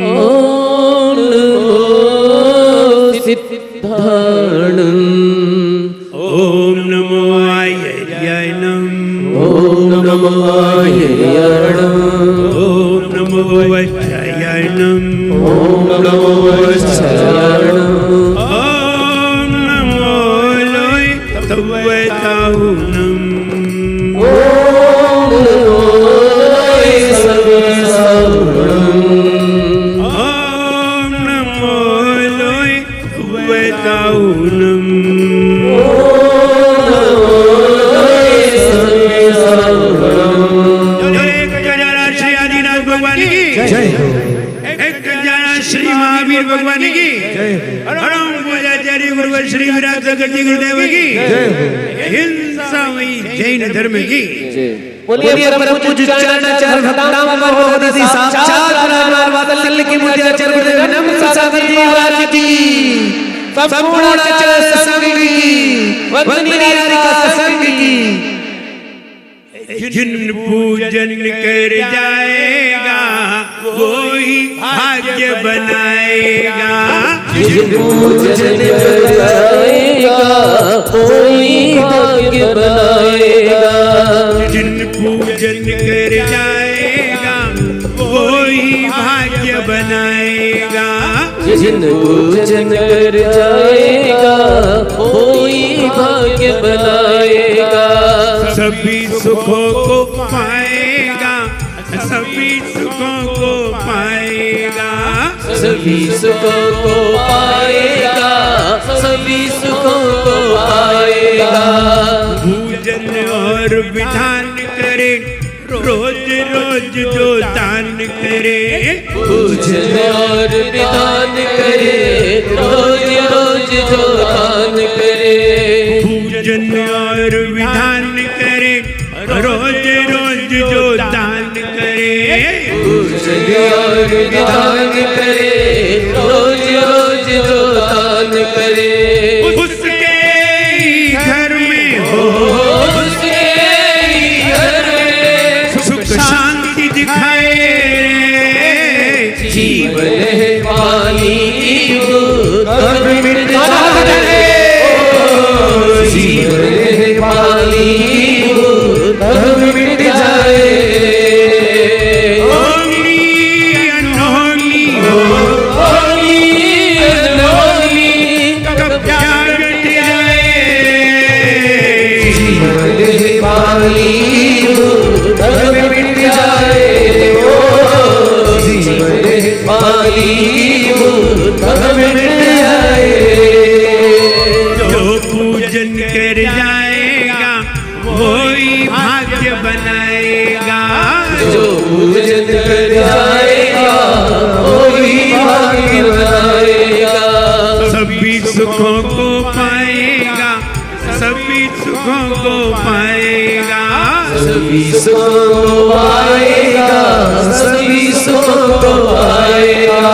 ओम सिद्धाणं ओम नमो आयर्यायणं ओम नमो आयर्यायणं ओम नमो वज्रायणं ओम नमो वज्रायणं ओम नमो लोय तवैताहुनं ओम नमो सर्वसाहुणं ओम नमो लोय तवैताहुनं श्री महावीर भगवान की परम पूज्याचार्य गुरुवर श्री विराट जगत गुरुदेव की हिंसा वही जैन धर्म की बोलिए परम पूज्य चाचाचार्य भक्ताम भगवती साक्षात रामार वात्सल्य की पूज्याचार्य गुरुदेव नमः सागर जी महाराज की संपूर्ण आचार्य संघ की वंदनीय का संघ की जिन पूजन कर जाएगा वही भाग्य बनाएगा जिन पूजन कर जाएगा कोई भाग्य बनाएगा जिन पूजन कर जाएगा वही भाग्य बनाएगा जिन पूजन कर जाएगा कोई भाग्य बनाएगा सभी सुखों को पाएगा सभी सुखों को पाएगा सभी सुखों को पाएगा सभी सुखों को पाएगा पूजन और विधान करे रोज रोज जो दान करे पूजन और विधान करे रोज रोज जो दान करे पूजन और विधान करे रोज रोज जो दान करे पूजन और विधान करे रोज रोज जो दान करे उसके घर में हो उसके घर में सुख शांति दिखाए जीवन है पानी की बूंद कभी मिट जाए जीवन है पानी की बूंद कभी मिट जाए होली अनहोली होली अनहोली कब जाग जाए जीवन है पानी की बूंद कभी मिट जाए जीवन है पानी की बूंद कभी मिट जाए जो पूजन कर जाएगा वही भाग्य बनाएगा जो पूजन कर जाएगा वही भाग्य बनाएगा सभी सुखों को पाएगा सभी सुखों को पाएगा सभी सुखों को पाएगा सभी सुखों को पाएगा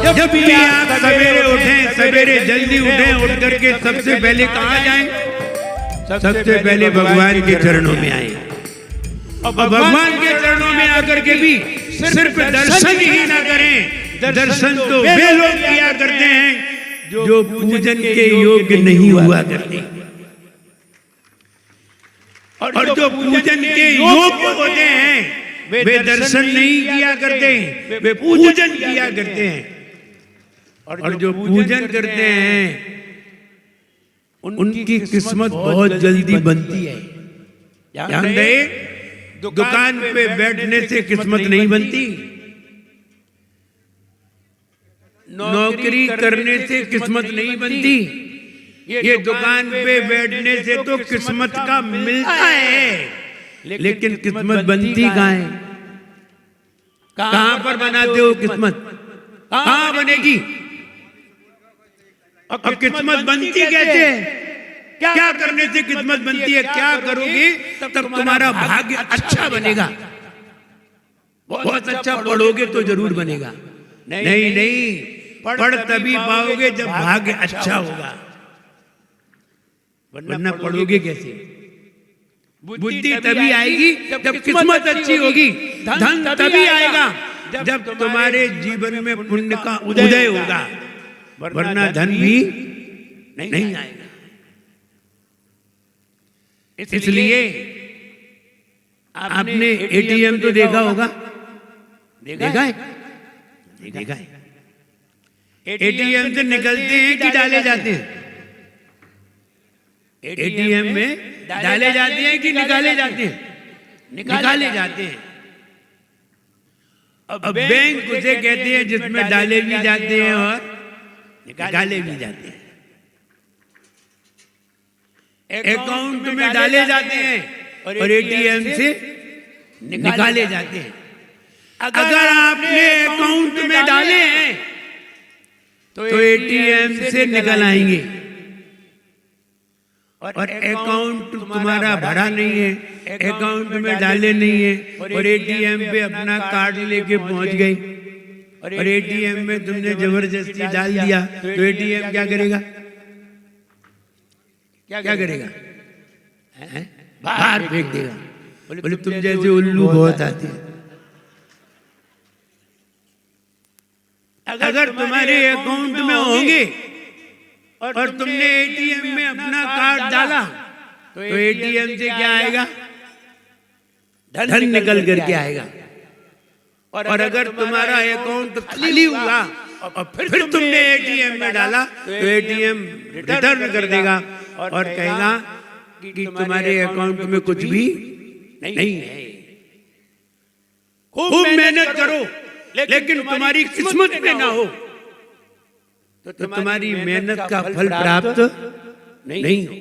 जब भी आप सवेरे उठें सवेरे जल्दी उठें उठ करके सबसे पहले कहाँ जाएं सबसे पहले भगवान के चरणों में आए और भगवान के चरणों में आकर के भी सिर्फ दर्शन ही ना करें दर्शन तो वे लोग किया करते हैं जो पूजन के योग्य नहीं हुआ करते और जो पूजन के योग्य होते हैं वे दर्शन नहीं किया करते वे पूजन किया करते हैं और जो पूजन करते हैं उनकी किस्मत बहुत जल्दी बनती है ध्यान रहे दुकान पे बैठने से किस्मत नहीं बनती नौकरी करने से किस्मत नहीं बनती ये दुकान पे बैठने से तो किस्मत का मिलता है लेकिन किस्मत बनती कहाँ है कहाँ पर बनाते हो किस्मत कहाँ बनेगी अब किस्मत बनती कैसे है क्या करने से किस्मत बनती है क्या करोगे तब तुम्हारा भाग्य अच्छा बनेगा बहुत अच्छा पढ़ोगे तो जरूर बनेगा नहीं नहीं पढ़ तभी पाओगे जब भाग्य अच्छा होगा वरना पढ़ोगे कैसे बुद्धि तभी आएगी जब किस्मत अच्छी होगी धन तभी आएगा जब तुम्हारे जीवन में पुण्य का उदय होगा, वरना धन भी नहीं आएगा। इसलिए आपने एटीएम तो देखा होगा, देखा है? एटीएम से निकलते हैं कि डाले जाते हैं? एटीएम में डाले जाते हैं कि निकाले जाते हैं? निकाले जाते हैं। अब बैंक उसे कहते हैं जिसमें डाले भी जाते हैं और निकाले भी जाते हैं। अकाउंट में डाले जाते हैं और एटीएम से निकाले जाते हैं। अगर आपने अकाउंट में डाले हैं तो एटीएम से निकल आएंगे, और अकाउंट तुम्हारा भरा नहीं है, अकाउंट में डाले नहीं है और एटीएम पे अपना कार्ड लेके पहुंच गए और एटीएम में तुमने जबरदस्ती डाल दिया, तो एटीएम क्या करेगा? क्या करेगा? बाहर फेंक देगा। बोले तुम जैसे उल्लू बहुत आते हैं। अगर तुम्हारे अकाउंट में होंगे और तुमने एटीएम में अपना कार्ड डाला, तो एटीएम से क्या आएगा? धन निकल करके आएगा। और अगर तुम्हारा अकाउंट खाली हुआ और फिर तुमने एटीएम में डाला, तो एटीएम रिटर्न कर देगा और कहेगा कि तुम्हारे अकाउंट में कुछ भी नहीं है। खूब मेहनत करो, लेकिन तुम्हारी किस्मत में ना हो तो तुम्हारी मेहनत का फल प्राप्त नहीं हो।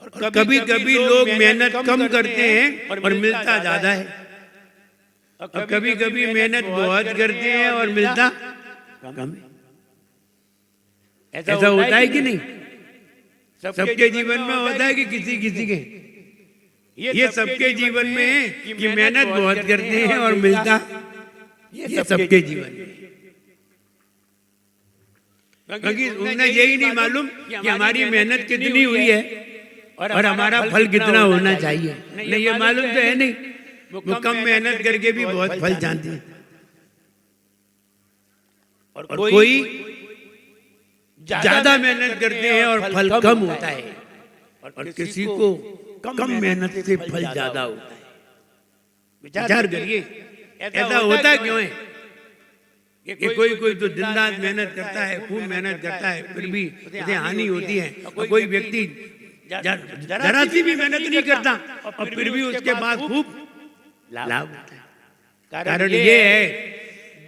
और कभी कभी लोग मेहनत कम करते हैं और मिलता ज्यादा है, और कभी कभी मेहनत बहुत करते हैं और मिलता कम है। ऐसा होता है कि नहीं? सबके जीवन में होता है कि किसी किसी के? ये सबके जीवन में है कि मेहनत बहुत करते हैं और मिलता, ये सबके जीवन में। क्योंकि उन्हें यही नहीं मालूम कि हमारी मेहनत कितनी हुई है और हमारा फल कितना होना चाहिए। नहीं, ये मालूम तो है नहीं। वो कम मेहनत करके भी बहुत फल जानते हैं, और कोई ज्यादा मेहनत करते हैं और फल कम होता है, और किसी को कम मेहनत से फल ज्यादा होता है। विचार करिए, ऐसा होता क्यों है कि कोई तो दिन रात मेहनत करता है, खूब मेहनत करता है, फिर भी उसे हानि होती है, और कोई व्यक्ति जरा सी भी मेहनत नहीं करता और फिर भी उसके बाद खूब लाभ होता है। कारण ये है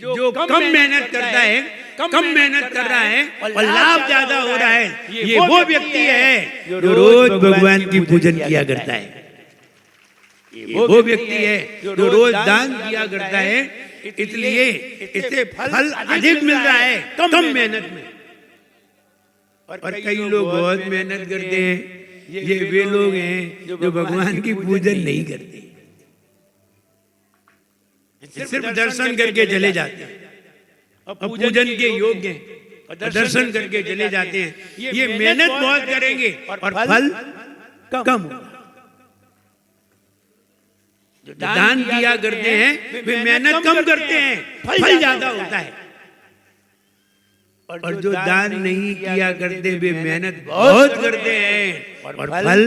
जो कम मेहनत करता है, कम मेहनत कर रहा है और लाभ ज्यादा हो रहा है, ये वो व्यक्ति है जो रोज भगवान की पूजन किया करता है। वो व्यक्ति है जो रोज दान किया करता है, इसलिए इसे फल अधिक मिल रहा है कम मेहनत में। और कई लोग बहुत मेहनत करते हैं, ये वे लोग हैं जो भगवान की पूजन नहीं करते, सिर्फ दर्शन करके चले जाते हैं, और पूजन के योग्य हैं और दर्शन करके चले जाते हैं। ये मेहनत बहुत करेंगे और फल कम होगा। जो दान किया करते हैं वे मेहनत कम करते हैं, फल ज्यादा होता है, और जो दान नहीं किया करते वे मेहनत बहुत करते हैं और फल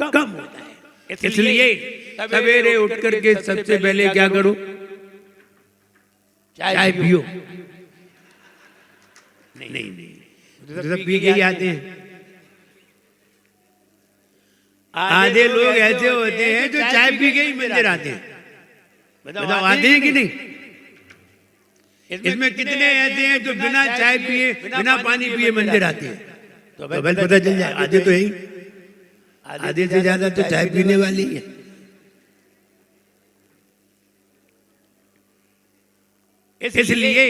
कम होता है। इसलिए सवेरे उठ करके सबसे पहले क्या करो? चाय पियो। नहीं, तो सब पी के ही आते हैं। आधे लोग ऐसे होते हैं जो चाय पी के ही मंदिर आते हैं। बताओ आते हैं कि नहीं? इसमें कितने ऐसे हैं जो बिना चाय पिए, बिना पानी पिए मंदिर आते हैं? तो भाई पता चल जाए, आधे तो यही, आधे से ज्यादा तो चाय पीने वाली है। इसलिए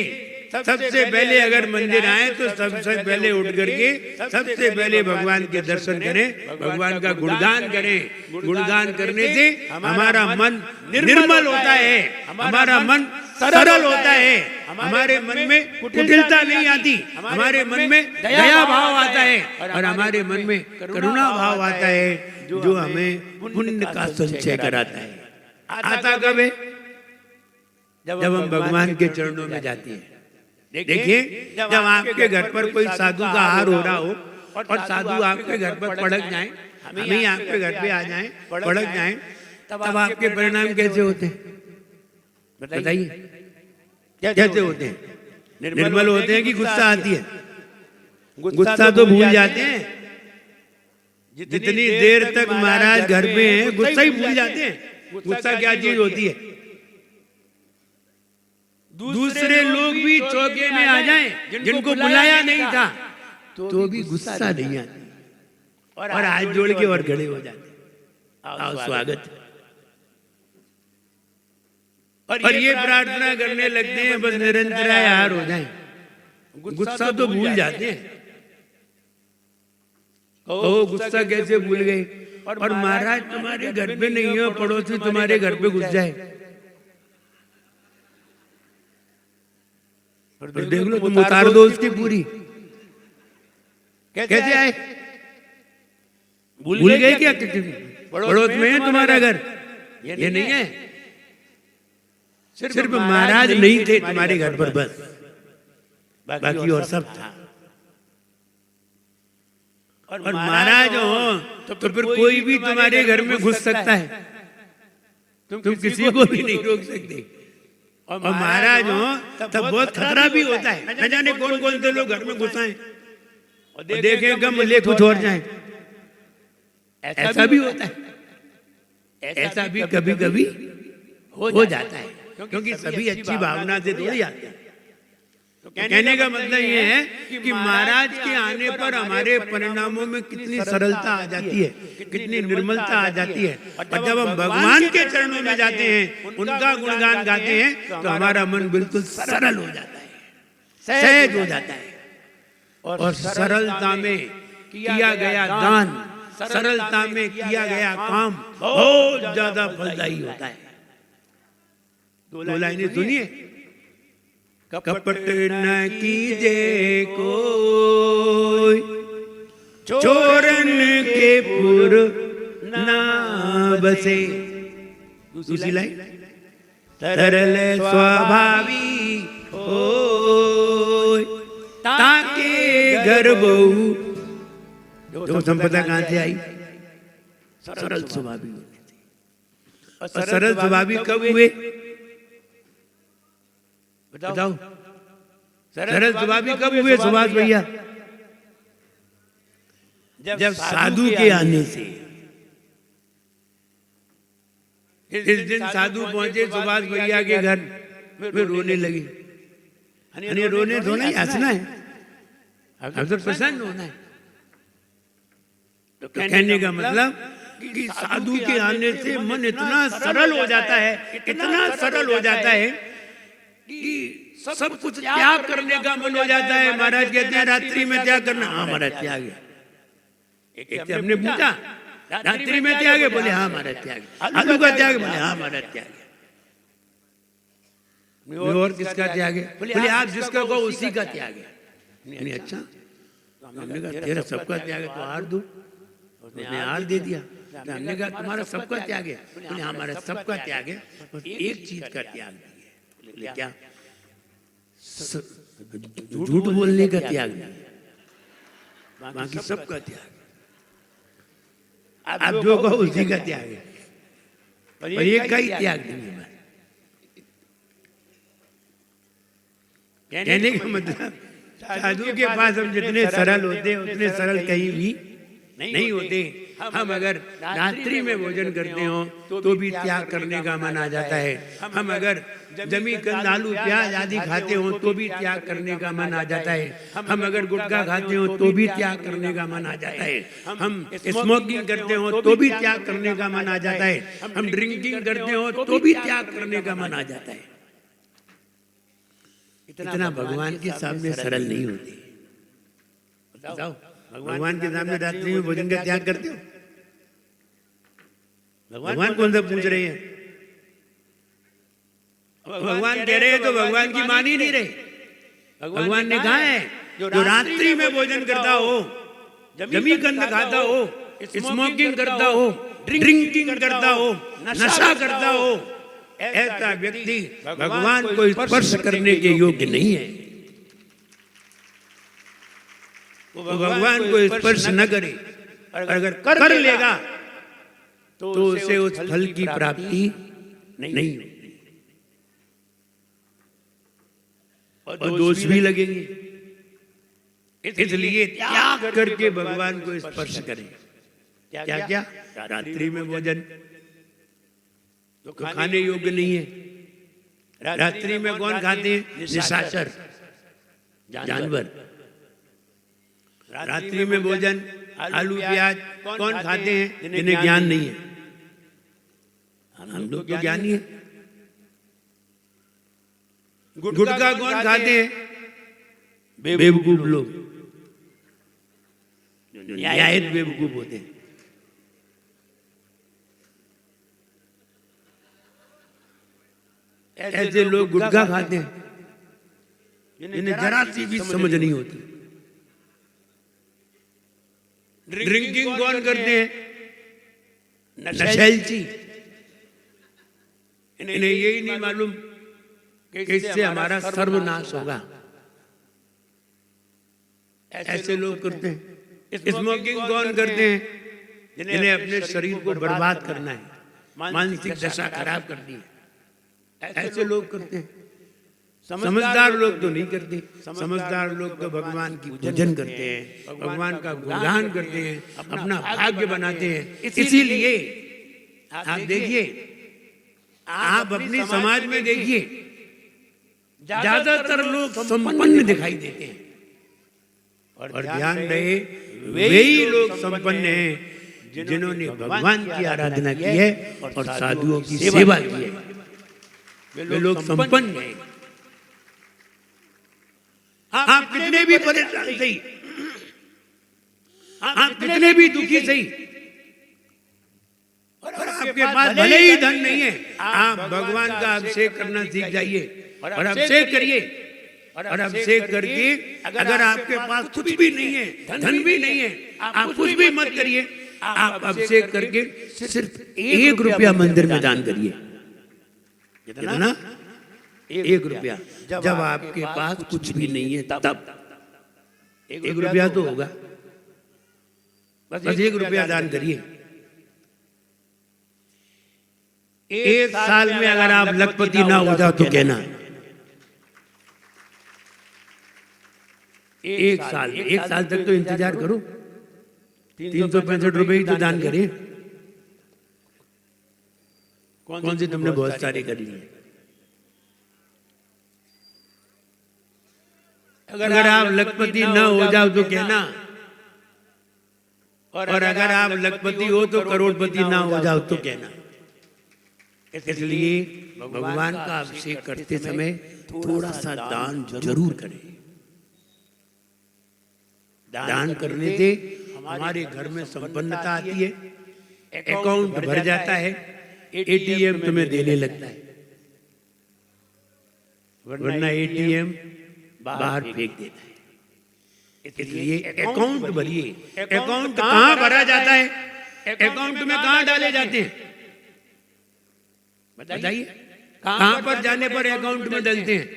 सबसे पहले अगर मंदिर आए तो सबसे पहले उठ करके सबसे पहले भगवान के दर्शन करें, भगवान का गुणगान करें। गुणगान करने से हमारा मन निर्मल होता है, हमारा मन सरल होता है, हमारे मन में कुटिलता नहीं आती, हमारे मन में दया भाव आता है और हमारे मन में करुणा भाव आता है, जो हमें पुण्य का संचय कराता है। आता कब है? जब हम भगवान के चरणों में जाते हैं। देखिए, जब आपके घर पर कोई साधु का आहार हो रहा हो और साधु आपके घर पर पड़क जाए, हम ही आपके घर पे आ जाएं, पड़क जाएं, तब आपके परिणाम कैसे होते हैं? बताइए, कैसे होते हैं? निर्मल होते हैं कि गुस्सा आती है? गुस्सा तो भूल जाते हैं। जितनी देर तक महाराज घर में है, गुस्सा ही भूल जाते हैं। गुस्सा क्या चीज होती है? दूसरे लोग भी चौके में आ जाएं, जिनको बुलाया नहीं था, तो भी गुस्सा नहीं आता और हाथ जोड़ के और खड़े हो जाते, आओ स्वागत। और ये प्रार्थना करने लगते हैं बस निरंतर आहार हो जाए। गुस्सा तो भूल जाते हैं। कहो गुस्सा कैसे भूल गए? और महाराज तुम्हारे घर पे नहीं हो, पड़ोसी तुम्हारे घर पे घुस जाए, और देख लो तुम उतार दो उसकी पूरी। कैसे आए? भूल गए क्या? पड़ोस में है तुम्हारा घर? ये नहीं है। सिर्फ महाराज नहीं थे तुम्हारे घर पर, बस बाकी और सब था। और महाराज हो तो फिर कोई भी तुम्हारे घर में घुस सकता है, तुम किसी को भी नहीं रोक सकते। और महाराज हो तब बहुत खतरा भी होता है, न जाने कौन कौन से लोग घर में घुस आए और देखें कम ले कुछ और जाए। ऐसा भी होता है, ऐसा भी कभी कभी हो जाता है, क्योंकि सभी अच्छी भावना से थोड़ी आते हैं। तो कहने का मतलब ये है कि महाराज के आने पर हमारे परिणामों में कितनी सरलता आ जाती है, कितनी निर्मलता आ जाती है। और जब हम भगवान के चरणों में जाते हैं, उनका गुणगान गाते हैं, तो हमारा मन बिल्कुल सरल हो जाता है, सहज हो जाता है। और सरलता में किया गया दान, सरलता में किया गया काम बहुत ज्यादा फलदायी होता है। दो लाइनें सुनिए। कपट न कीजे कोई, चोरन के पुर ना बसे। दूसरी लाइन, तरल स्वाभावी होय, ताके घर बहू। जो संपदा कहां से आई? सरल स्वभावी होने से। और सरल स्वभावी कब हुए? बताओ, सरल स्वभावी कब हुए सुभाष भैया? जब साधु के आने से। इस दिन साधु पहुंचे सुभाष भैया के घर में, रोने लगे। रोने धोना ही हंसना है, अब तो प्रसन्न होना है। तो कहने का मतलब कि साधु के आने से मन इतना सरल हो जाता है, इतना सरल हो जाता है कि सब कुछ त्याग करने का मन हो जाता है। महाराज कहते हैं रात्रि में त्याग करना। हाँ महाराज त्याग है। एक हमने पूछा रात्रि में त्याग है? बोले हाँ महाराज त्याग है। आलू का त्याग? बोले हाँ महाराज त्याग है। और किसका त्याग है? बोले आप जिसका कहो उसी का त्याग है। अच्छा, हमने कहा तेरा सबका त्याग है तो हार दो। उसने हार दे दिया। हमने कहा तुम्हारा सबका त्याग है? बोले हाँ हमारा सबका त्याग है, बस एक चीज का त्याग नहीं है। बोले क्या? झूठ बोलने का त्याग नहीं, बाकी सबका त्याग। आप जो कहो उसी का त्याग है, पर ये कई त्याग नहीं है। कहने का मतलब साधु के पास हम जितने सरल होते हैं उतने सरल कहीं भी नहीं होते। हम अगर रात्रि में भोजन करते हो तो भी त्याग करने का मन आ जाता है। हम अगर जमी कंद आलू प्याज आदि खाते हो तो भी त्याग करने का मन आ जाता है। हम अगर गुटखा खाते हो तो भी त्याग करने का मन आ जाता है। हम स्मोकिंग करते हो तो भी त्याग करने का मन आ जाता है। हम ड्रिंकिंग करते हो तो भी त्याग करने का मन आ जाता है। इतना भगवान के सामने सरल नहीं होती। बताओ, भगवान के सामने रात्रि में भोजन का त्याग करते हो? भगवान कौन सा पूछ रहे हैं? भगवान कह रहे हैं तो भगवान की मान ही नहीं रहे। भगवान ने कहा है जो रात्रि में भोजन करता हो, जमी कंद खाता हो, स्मोकिंग करता हो, ड्रिंकिंग करता हो, नशा करता हो, ऐसा व्यक्ति भगवान को स्पर्श करने के योग्य नहीं है। वो भगवान को स्पर्श न करे, और अगर कर लेगा तो उसे उस फल की प्राप्ति नहीं होती और दोष भी लगेंगे। इसलिए त्याग करके भगवान को स्पर्श करें। क्या क्या? रात्रि में भोजन तो खाने योग्य नहीं है। रात्रि में कौन खाते हैं? निशाचर, जानवर। रात्रि में भोजन आलू प्याज कौन खाते हैं? जिन्हें ज्ञान नहीं है। हम लोग तो ज्ञानी है। गुटखा कौन खाते हैं? बेवकूफ लोग, न्यायित बेवकूफ होते हैं। ऐसे लोग गुटखा खाते हैं जिन्हें जरा सी भी समझ नहीं होती। ड्रिंकिंग कौन करते हैं? नशैलची। इन्हें यही नहीं मालूम कि इससे हमारा सर्वनाश होगा। ऐसे लोग करते हैं। स्मोकिंग कौन करते हैं? जिन्हें अपने शरीर को बर्बाद करना है, मानसिक दशा खराब करनी है। ऐसे लोग करते हैं। समझदार लोग तो नहीं करते। समझदार लोग तो भगवान की पूजन करते हैं, भगवान का गुणगान करते हैं, अपना भाग्य बनाते हैं। इसीलिए आप देखिए, आप अपने समाज में देखिए, ज्यादातर लोग संपन्न दिखाई देते हैं। और ध्यान रहे, वे ही लोग संपन्न हैं जिन्होंने भगवान की आराधना की है और साधुओं की सेवा की है। वे लोग संपन्न हैं। आप कितने भी परेशान सही, आप कितने भी दुखी सही, और आपके पास भले ही धन नहीं है, आप भगवान का अभिषेक करना सीख जाइए और अभिषेक करिए। और अभिषेक करके अगर आपके पास कुछ भी नहीं है, धन भी नहीं है, आप कुछ भी मत करिए। आप अभिषेक करके सिर्फ 1 रुपया मंदिर में दान करिए। कितना? 1 रुपया। जब आपके पास कुछ भी नहीं है तब 1 रुपया तो होगा। बस 1 रुपया दान करिए। 1 साल में अगर आप लखपति ना हो जाओ तो कहना। 1 साल तक तो इंतजार करो। 365 रुपए ही तो दान करिए। कौन सी तुमने बहुत सारे कर लिए। अगर आप लखपति ना हो जाओ तो कहना, और अगर आप लखपति हो तो करोड़पति ना हो जाओ तो कहना। इसलिए भगवान का अभिषेक करते समय थोड़ा सा दान जरूर करें। दान करने से हमारे घर में संपन्नता आती है, अकाउंट भर जाता है, एटीएम तुम्हें देने लगता है, वरना एटीएम बाहर फेंक देता है। इसलिए अकाउंट भरिए। अकाउंट कहाँ भरा जाता है? अकाउंट में कहाँ डाले जाते हैं? बताइए, कहाँ पर जाने पर अकाउंट में डालते हैं?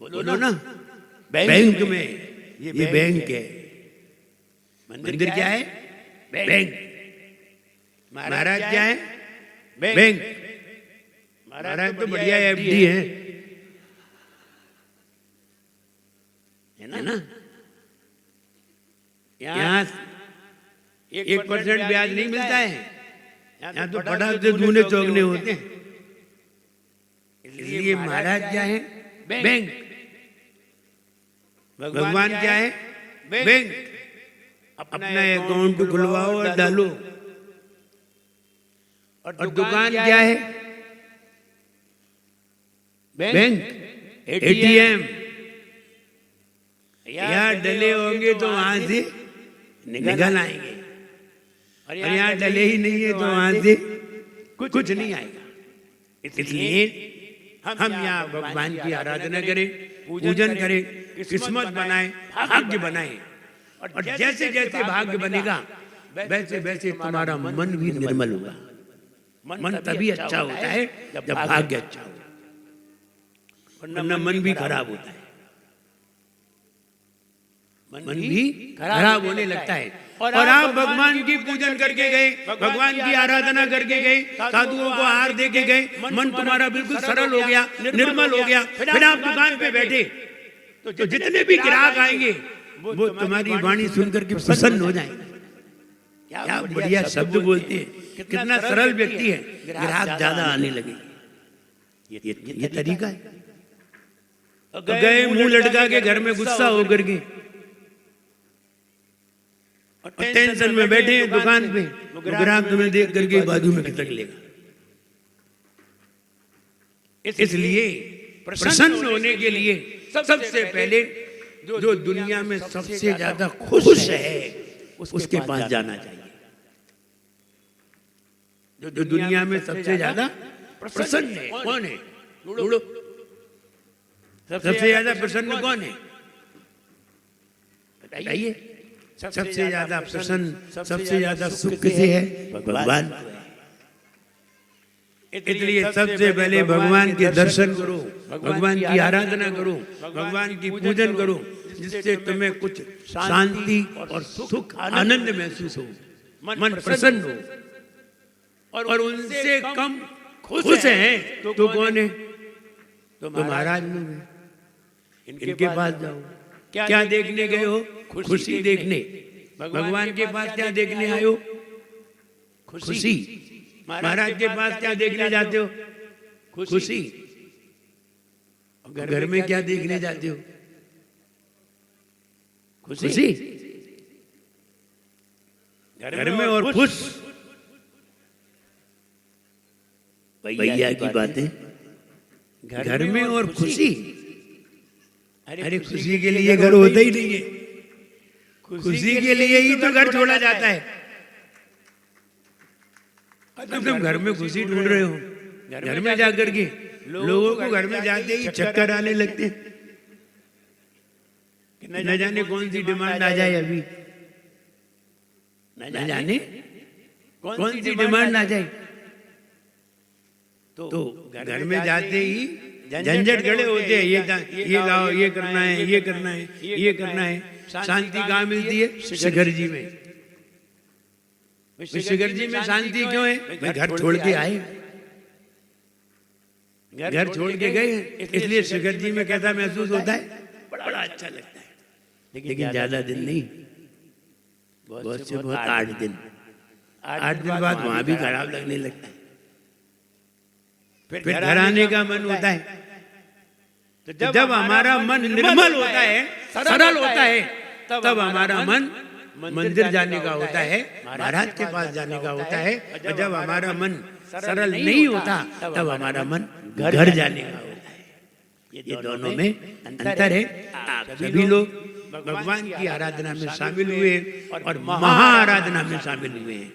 बोलो ना। बैंक में। ये बैंक है। मंदिर क्या है? बैंक। महाराज क्या है? बैंक। महाराज तो बढ़िया एफडी है ना। यहाँ 1% ब्याज नहीं मिलता है। यहाँ तो फटाक से दूने चौगने होते हैं। इसलिए महाराज क्या है? बैंक। भगवान क्या है? बैंक। अपना अकाउंट खुलवाओ और डालो। और दुकान क्या है? बैंक। एटीएम। यहाँ डले होंगे तो वहां से निकल आएंगे, और यहाँ डले ही नहीं है तो वहां से कुछ नहीं आएगा। इसलिए हम यहाँ भगवान की आराधना करें, पूजन करें, किस्मत बनाएं, भाग्य बनाएं। और जैसे जैसे भाग्य बनेगा वैसे वैसे तुम्हारा मन भी निर्मल होगा। मन तभी अच्छा होता है जब भाग्य अच्छा हो, वरना मन भी खराब होता है, मन भी खराब होने लगता है। और आप भगवान की पूजन करके गए, भगवान की आराधना करके गए, साधुओं को आहार दे के गए, मन तुम्हारा बिल्कुल सरल हो गया, निर्मल हो गया, फिर आप दुकान पे बैठे तो जितने भी ग्राहक आएंगे वो तुम्हारी वाणी सुनकर के प्रसन्न हो जाएंगे। क्या बढ़िया शब्द बोलते हैं, कितना सरल व्यक्ति है, ग्राहक ज्यादा आने लगे। ये तरीका है। गए मुंह लटका के घर में गुस्सा होकर के और टेंशन में बैठे हैं दुकान पे, ग्राहक तुम्हें देख करके बाजू में खिसक लेगा। इसलिए प्रसन्न होने के लिए सबसे पहले जो दुनिया में सबसे ज्यादा खुश है उसके पास जाना चाहिए। जो दुनिया में सबसे ज्यादा प्रसन्न है कौन है? ढूंढो, सबसे ज्यादा प्रसन्न कौन है बताइए? सबसे ज्यादा प्रसन्न, सबसे ज्यादा सुख से है भगवान। इसलिए सबसे पहले भगवान के दर्शन करो, भगवान की आराधना करो, भगवान की पूजन करो, जिससे तुम्हें कुछ शांति और सुख आनंद महसूस हो, मन प्रसन्न हो। और उनसे कम खुश हैं तो कौन है? तो महाराज लोग हैं, इनके पास जाओ। क्या देखने गए हो? खुशी देखने। भगवान के पास क्या देखने आए हो? खुशी। महाराज के पास क्या देखने जाते हो? खुशी। घर में क्या देखने जाते हो? खुशी। घर में और खुश। भैया की बातें, घर में और खुशी। अरे खुशी के लिए घर होता ही नहीं है, खुशी के लिए ही तो घर छोड़ा जाता है। तुम घर में खुशी ढूंढ रहे हो, घर में जाकर के लोगों को घर में जाते ही चक्कर आने लगते हैं। न जाने कौन सी डिमांड आ जाए अभी, न जाने कौन सी डिमांड आ जाए। तो घर में जाते ही झंझट खड़े होते हैं, ये लाओ, ये करना है, ये करना है, ये करना है। शांति कहाँ मिलती है? शिखर जी में। शिखर जी में शांति क्यों है? भाई घर छोड़ के आए, घर छोड़ के गए, इसलिए शिखर जी में कैसा महसूस होता है? बड़ा अच्छा लगता है। लेकिन ज्यादा दिन नहीं, बहुत से बहुत 8 दिन, 8 दिन बाद वहां भी खराब लगने लगता है। फिर घर आने का मन होता है। तो जब हमारा मन निर्मल होता है, सरल होता है, तब हमारा मन मंदिर जाने का होता है, महाराज के पास जाने का होता है। और जब हमारा मन सरल नहीं होता तब हमारा मन घर जाने का होता है। ये दोनों में अंतर है। आप सभी लोग भगवान की आराधना में शामिल हुए और महा आराधना में शामिल हुए हैं।